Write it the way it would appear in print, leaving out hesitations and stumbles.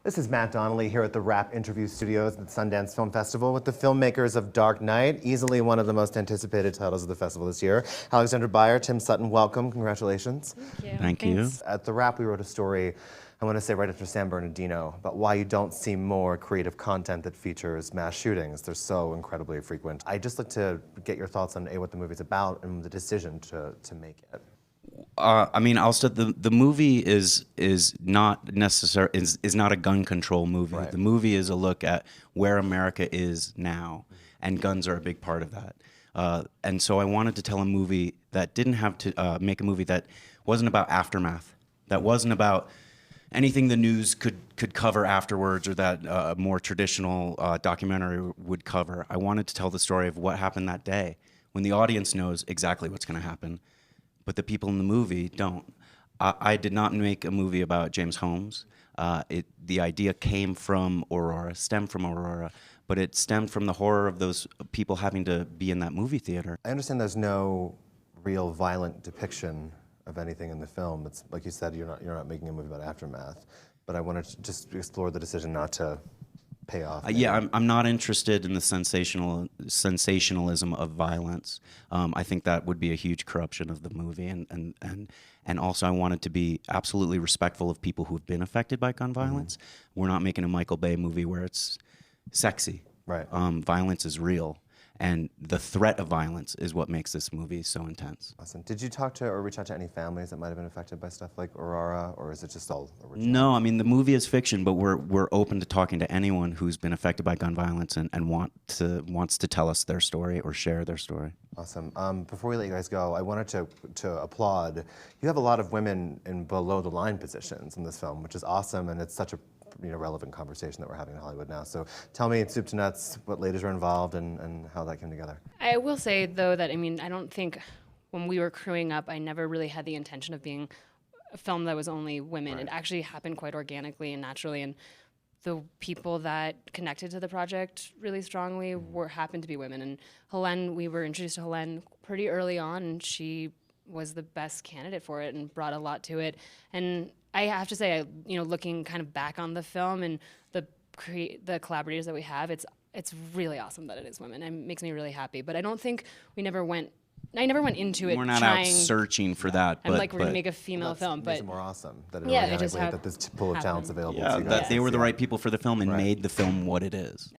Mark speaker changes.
Speaker 1: This is Matt Donnelly here at the TheWrap interview studios at the Sundance Film Festival with the filmmakers of Dark Knight, easily one of the most anticipated titles of the festival this year. Alexandra Byer, Tim Sutton, welcome, congratulations.
Speaker 2: Thank you.
Speaker 3: Thank you.
Speaker 1: At TheWrap, we wrote a story, I want to say right after San Bernardino, about why you don't see more creative content that features mass shootings. They're so incredibly frequent. I'd just like to get your thoughts on what the movie's about and the decision to make it.
Speaker 3: I mean, I'll start. The movie is not necessary. Is not a gun control movie.
Speaker 1: Right.
Speaker 3: The movie is a look at where America is now, and guns are a big part of that. And so I wanted to tell a movie that didn't have to make a movie that wasn't about aftermath, that wasn't about anything the news could cover afterwards, or that a more traditional documentary would cover. I wanted to tell the story of what happened that day, when the audience knows exactly what's going to happen, but the people in the movie don't. I did not make a movie about James Holmes. The idea came from Aurora, stemmed from Aurora, but it stemmed from the horror of those people having to be in that movie theater.
Speaker 1: I understand there's no real violent depiction of anything in the film. It's like you said, you're not making a movie about aftermath, but I wanted to just explore the decision not to pay off.
Speaker 3: Yeah, I'm not interested in the sensationalism of violence. I think that would be a huge corruption of the movie, and also I wanted to be absolutely respectful of people who've been affected by gun violence. Mm-hmm. We're not making a Michael Bay movie where it's sexy.
Speaker 1: Right.
Speaker 3: Violence is real, and the threat of violence is what makes this movie so intense.
Speaker 1: Awesome. Did you talk to or reach out to any families that might have been affected by stuff like Aurora, or is it just all original?
Speaker 3: No, I mean, the movie is fiction, but we're open to talking to anyone who's been affected by gun violence and wants to tell us their story or share their story.
Speaker 1: Awesome. Before we let you guys go, I wanted to applaud. You have a lot of women in below the line positions in this film, which is awesome, and it's such a relevant conversation that we're having in Hollywood now. So tell me, soup to nuts, what ladies are involved and how that came together.
Speaker 2: I will say, though, that, I mean, I don't think when we were crewing up, I never really had the intention of being a film that was only women.
Speaker 1: Right.
Speaker 2: It actually happened quite organically and naturally, and the people that connected to the project really strongly happened to be women. And Helene, we were introduced to Helene pretty early on, and she was the best candidate for it and brought a lot to it. And I have to say, looking kind of back on the film and the collaborators that we have, it's really awesome that it is women. It makes me really happy. But I don't think I never went into it.
Speaker 3: We're not out searching for that.
Speaker 2: I'm
Speaker 3: but,
Speaker 2: like, we're gonna make a female film,
Speaker 1: Makes
Speaker 2: but
Speaker 1: it more awesome that it
Speaker 2: yeah,
Speaker 1: already
Speaker 2: it just
Speaker 1: that this pool of talent's available.
Speaker 3: Yeah,
Speaker 1: to you
Speaker 3: that
Speaker 1: guys.
Speaker 3: they were the right people for the film and
Speaker 1: Right.
Speaker 3: made the film what it is.